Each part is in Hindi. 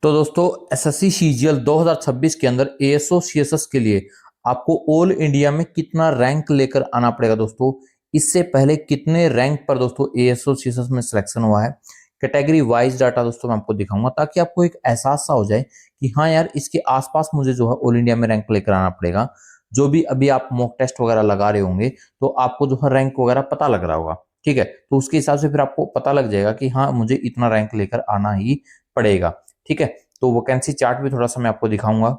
तो दोस्तों एसएससी सीजीएल 2026 के अंदर एएसओ सीएसएस के लिए आपको ऑल इंडिया में कितना रैंक लेकर आना पड़ेगा दोस्तों। इससे पहले कितने रैंक पर दोस्तों एएसओ सीएसएस में सिलेक्शन हुआ है, कैटेगरी वाइज डाटा दोस्तों मैं आपको दिखाऊंगा ताकि आपको एक एहसास सा हो जाए कि हाँ यार इसके आसपास मुझे जो है ऑल इंडिया में रैंक लेकर आना पड़ेगा। जो भी अभी आप मॉक टेस्ट वगैरह लगा रहे होंगे तो आपको जो है रैंक वगैरह पता लग रहा होगा, ठीक है। तो उसके हिसाब से फिर आपको पता लग जाएगा कि हाँ मुझे इतना रैंक लेकर आना ही पड़ेगा, ठीक है। तो वैकेंसी चार्ट भी थोड़ा सा मैं आपको दिखाऊंगा।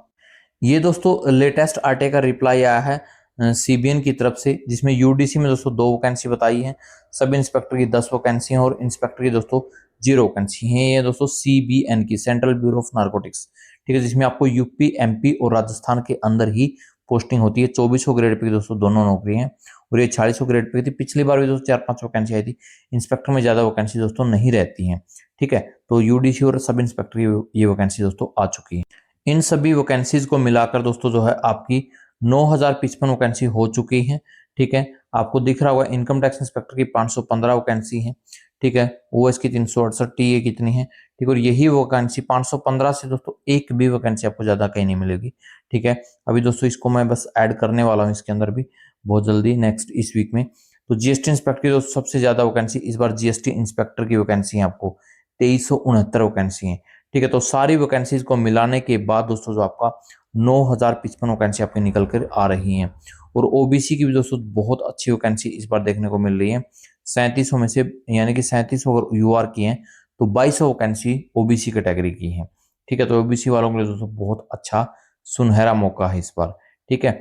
ये दोस्तों लेटेस्ट आरटीआई का रिप्लाई आया है सीबीएन की तरफ से, जिसमें यूडीसी में दोस्तों 2 वैकेंसी बताई है, सब इंस्पेक्टर की 10 वैकेंसी हैं और इंस्पेक्टर की दोस्तों 0 वैकेंसी है। ये दोस्तों सीबीएन की सेंट्रल ब्यूरो ऑफ नारकोटिक्स, ठीक है, जिसमें आपको यूपी एमपी और राजस्थान के अंदर ही पोस्टिंग होती है। 2400 ग्रेड पे की दोस्तों दोनों नौकरी हैं और ये 4600 ग्रेड पे थी। पिछली बार भी दोस्तों 4-5 वैकेंसी आई थी। इंस्पेक्टर में ज्यादा वैकेंसी दोस्तों नहीं रहती हैं, ठीक है। तो यूडीसी और सब इंस्पेक्टर की ये वैकेंसी दोस्तों आ चुकी है। इन सभी वैकेंसीज को मिलाकर दोस्तों जो है आपकी 9055 वैकेंसी हो चुकी है, ठीक है। आपको दिख रहा होगा इनकम टैक्स इंस्पेक्टर की 515 वैकेंसी है, ठीक है। ओएस की 368, टीए कितनी है, ठीक है। और यही वैकेंसी 515 से दोस्तों एक भी वैकेंसी आपको ज्यादा कहीं नहीं मिलेगी, ठीक है। अभी दोस्तों इसको मैं बस ऐड करने वाला हूँ इसके अंदर भी बहुत जल्दी, नेक्स्ट इस वीक में। तो जीएसटी इंस्पेक्टर की दोस्तों सबसे ज्यादा वैकेंसी इस बार जीएसटी इंस्पेक्टर की वैकेंसी है, आपको 2369 वैकेंसी है, ठीक है। तो सारी वैकेंसीज को मिलाने के बाद दोस्तों जो आपका 9055 वैकेंसी आपकी निकल कर आ रही हैं। और ओबीसी की भी दोस्तों बहुत अच्छी वैकेंसी इस बार देखने को मिल रही है। 3700 में से यानी कि 3700 अगर यूआर की हैं तो 2200 वैकेंसी ओबीसी कैटेगरी की है, ठीक है। तो ओबीसी वालों के लिए दोस्तों बहुत अच्छा सुनहरा मौका है इस बार, ठीक है।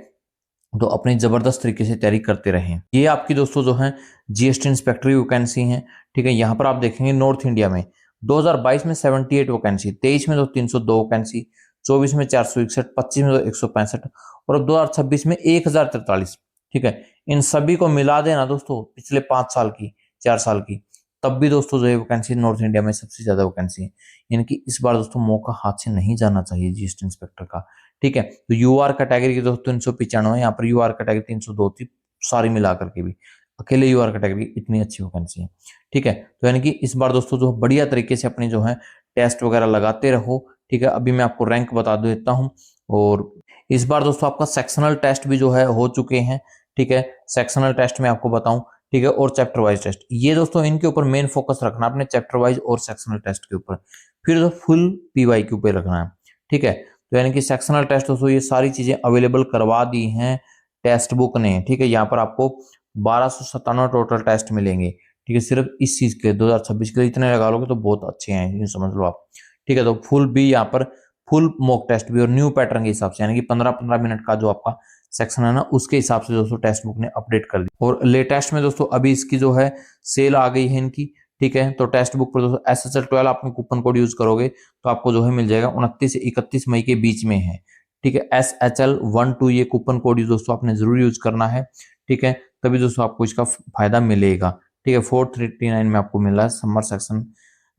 तो अपनी जबरदस्त तरीके से तैयारी करते रहें। ये आपकी दोस्तों जो है जीएसटी इंस्पेक्टर की वैकेंसी है, ठीक है। यहाँ पर आप देखेंगे नॉर्थ इंडिया में 2022 में 78 वैकेंसी, 23 में तो 302 वैकेंसी, 24 में 461, 25 में तो 165 और अब 2026 में 1043, ठीक है। इन सभी को मिला देना दोस्तों पिछले 5 साल की, 4 साल की, तब भी दोस्तों जो है वैकेंसी नॉर्थ इंडिया में सबसे ज्यादा वैकेंसी है। यानी कि इस बार दोस्तों मौका हाथ से नहीं जाना चाहिए जीएसटी इंस्पेक्टर का, ठीक है। तो यूआर कैटेगरी की दोस्तों 395, यहाँ पर यूआर कैटेगरी 302 थी, सारी मिलाकर के भी अकेले यूआर कैटेगरी इतनी अच्छी वैकेंसी है, ठीक है। तो यानी कि इस बार दोस्तों जो बढ़िया तरीके से अपने जो है टेस्ट वगैरह लगाते रहो, ठीक है। अभी मैं आपको रैंक बता देता हूँ। और इस बार दोस्तों आपका सेक्शनल टेस्ट भी जो है हो चुके हैं, ठीक है। सेक्शनल टेस्ट में आपको बताऊं, ठीक है, और चैप्टर वाइज टेस्ट, ये दोस्तों इनके ऊपर मेन फोकस रखना अपने चैप्टर वाइज और सेक्शनल टेस्ट के ऊपर, फिर तो फुल पीवाई के ऊपर रखना है, ठीक है। तो यानी कि सेक्शनल टेस्ट दोस्तों ये सारी चीजें अवेलेबल करवा दी हैं टेस्ट बुक ने, ठीक है। यहाँ पर आपको 1297 टोटल टेस्ट मिलेंगे, ठीक है, सिर्फ इस चीज के 2026 के लिए। इतने लगा लोगे तो बहुत अच्छे हैं, ये समझ लो आप, ठीक है। तो फुल भी यहाँ पर फुल मॉक टेस्ट भी और न्यू पैटर्न के हिसाब से, यानी कि 15-15 मिनट का जो आपका सेक्शन है ना, उसके हिसाब से दोस्तों टेक्स्ट बुक ने अपडेट कर दी। और लेटेस्ट में दोस्तों अभी इसकी जो है सेल आ गई है इनकी, ठीक है। तो टेक्स्ट बुक पर दोस्तों SHL12 आपने कूपन कोड यूज करोगे तो आपको जो है मिल जाएगा 29 से 31 मई के बीच में है, ठीक है। SHL12 ये कूपन कोड दोस्तों आपने जरूर यूज करना है, ठीक है। तभी दोस्तों आपको इसका फायदा मिलेगा, ठीक है। 439 में आपको मिल रहा है। समर सेक्शन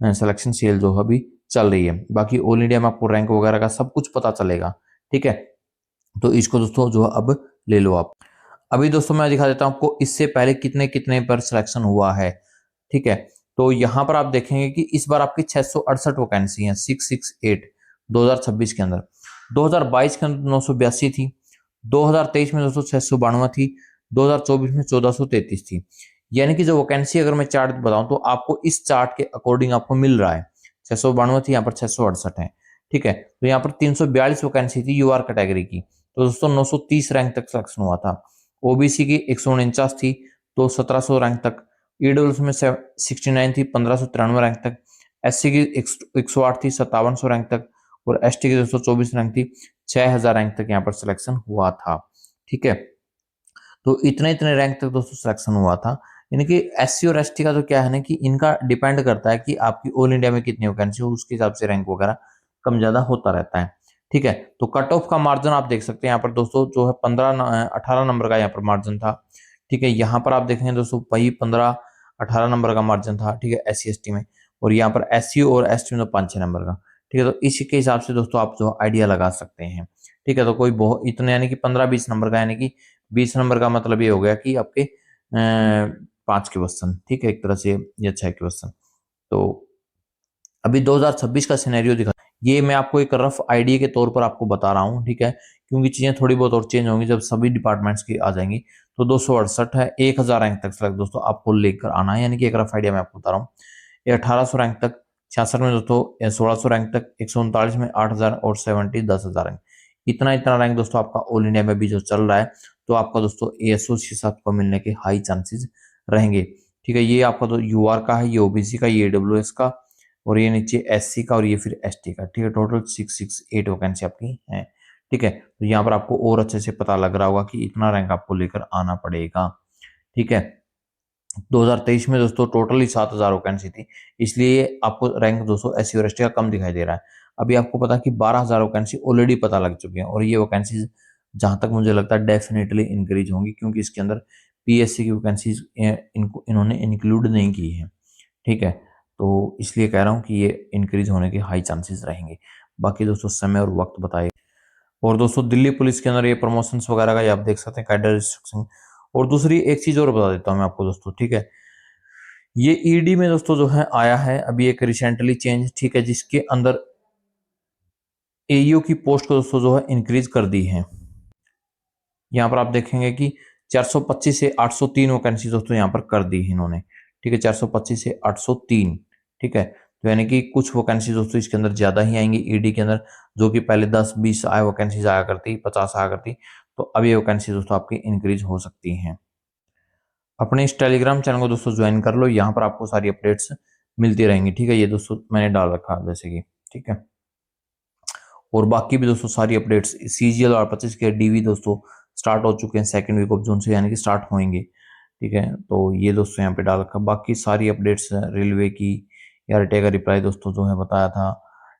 सिलेक्शन सेल जो अभी चल रही है। बाकी ऑल इंडिया में आपको रैंक वगैरह का सब कुछ पता चलेगा, ठीक है। तो इसको दोस्तों जो अब ले लो आप। अभी दोस्तों मैं दिखा देता हूं आपको इससे पहले कितने कितने पर सिलेक्शन हुआ है, ठीक है। तो यहां पर आप देखेंगे कि इस बार आपकी 668 वैकेंसी है, 668 2026 के अंदर। 2022 के अंदर 982 थी, 2023 में दोस्तों 692 थी, 2024 में 1433 थी। यानी कि जो वैकेंसी अगर मैं चार्ट बताऊं तो आपको इस चार्ट के अकॉर्डिंग आपको मिल रहा है 692 थी, यहाँ पर 668 है, ठीक है। तो यहाँ पर 342 वैकेंसी थी यूआर कैटेगरी की, तो दोस्तों 930 रैंक तक सिलेक्शन हुआ था। ओबीसी की 149 थी तो 1700 रैंक तक, ईडब्ल्यूएस में 69 थी 1593 रैंक तक, एससी की 108 थी 5700 रैंक तक, और एसटी की 224 रैंक थी 6000 रैंक तक यहाँ पर सिलेक्शन हुआ था, ठीक है। तो इतने इतने रैंक तक दोस्तों सिलेक्शन हुआ था। यानी कि एससी और एसटी का तो क्या है ना कि इनका डिपेंड करता है कि आपकी ऑल इंडिया में कितनी वैकेंसी हो, उसके हिसाब से रैंक वगैरह कम ज्यादा होता रहता है, ठीक है। तो कट ऑफ का मार्जिन आप देख सकते हैं यहाँ पर दोस्तों जो है 18 नंबर का यहाँ पर मार्जिन था, ठीक है। यहाँ पर आप देखेंगे दोस्तों वही 15-18 नंबर का मार्जिन था, ठीक है, SC ST में। और यहाँ पर SC और ST में तो 5-6 नंबर का, ठीक है। तो इसके हिसाब से दोस्तों आप जो आइडिया लगा सकते हैं, ठीक है। तो कोई बहुत इतने यानी कि 15-20 नंबर का, यानी कि 20 नंबर का मतलब ये हो गया कि आपके 5 के क्वेश्चन, ठीक है, एक तरह से या 6 के क्वेश्चन। तो अभी 2026 का सिनेरियो दिखा, ये मैं आपको एक रफ आइडिया के तौर पर आपको बता रहा हूँ, ठीक है, क्योंकि चीजें थोड़ी बहुत और चेंज होंगी जब सभी डिपार्टमेंट्स की आ जाएंगी। तो 268 है, 1000 रैंक तक सिलेक्ट दोस्तों आपको लेकर आना है, यानी कि एक रफ आइडिया मैं आपको बता रहा हूँ। ये 1800 रैंक तक 66 में दोस्तों, 1600 रैंक तक 139 में 8000 और 70 10,000 रैंक, इतना रैंक दोस्तों आपका ऑल इंडिया में भी जो चल रहा है, तो आपका दोस्तों एएसओ आपको मिलने के हाई चांसेस रहेंगे। ठीक है, ये आपका तो यूआर का है, ये ओबीसी का, ये ईडब्ल्यूएस का, और ये नीचे एससी का, और ये फिर एसटी का। ठीक है, टोटल 668 वैकेंसी आपकी है। ठीक है, तो यहाँ पर आपको और अच्छे से पता लग रहा होगा कि इतना रैंक आपको लेकर आना पड़ेगा। ठीक है, 2023 में दोस्तों टोटली 7000 वैकेंसी थी, इसलिए आपको रैंक दोस्तों एससी और एसटी का कम दिखाई दे रहा है। अभी आपको पता कि 12000 वैकेंसी ऑलरेडी पता लग चुकी है, और ये वैकेंसीज जहां तक मुझे लगता है डेफिनेटली इंक्रीज होंगी, क्योंकि इसके अंदर पीएससी की वैकेंसीज इनको इन्होंने इंक्लूड नहीं की है। ठीक है, तो इसलिए कह रहा हूँ कि ये इंक्रीज होने के हाई चांसेस रहेंगे। बाकी दोस्तों समय और वक्त बताइए। और दोस्तों दिल्ली पुलिस के अंदर ये प्रमोशंस वगैरह का ये आप देख सकते हैं, कैडर रिस्ट्रिक्शन। और दूसरी एक चीज और बता देता हूँ मैं आपको दोस्तों, ठीक है, ये ईडी में दोस्तों जो है आया है अभी एक रिसेंटली चेंज, ठीक है, जिसके अंदर एईओ की पोस्ट को दोस्तों जो है इंक्रीज कर दी है। यहाँ पर आप देखेंगे कि 425 से 803 वैकेंसी दोस्तों यहाँ पर कर दी है इन्होंने। ठीक है, 425 से 803। ठीक है, तो यानी कि कुछ वैकेंसी दोस्तों इसके अंदर ज्यादा ही आएंगी ईडी के अंदर, जो कि पहले 10-20 आए वैकेंसीज आया करती, 50 आया करती, तो अब ये वैकेंसी दोस्तों आपकी इंक्रीज हो सकती हैं। अपने इस टेलीग्राम चैनल को दोस्तों ज्वाइन कर लो, यहाँ पर आपको सारी अपडेट्स मिलती रहेंगी। ठीक है, ये दोस्तों मैंने डाल रखा जैसे कि, ठीक है, और बाकी भी दोस्तों सारी अपडेट्स सीजीएल और 25 के डीवी दोस्तों स्टार्ट हो चुके हैं सेकंड वीक ऑफ जून से, यानी कि स्टार्ट होंगे। ठीक है, तो ये दोस्तों यहाँ पे डाल रखा, बाकी सारी अपडेट्स रेलवे की या RTA का रिप्लाई दोस्तों जो है बताया था।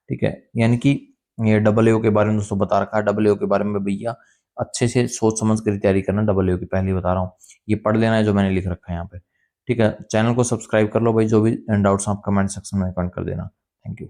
ठीक है, यानी कि ये AAO के बारे में दोस्तों बता रखा है। AAO के बारे में भैया अच्छे से सोच समझ कर तैयारी करना, AAO की पहले बता रहा हूँ, ये पढ़ लेना है जो मैंने लिख रखा है यहाँ पे। ठीक है, चैनल को सब्सक्राइब कर लो भाई, जो भी डाउट्स आप कमेंट सेक्शन में कमेंट कर देना। Thank you.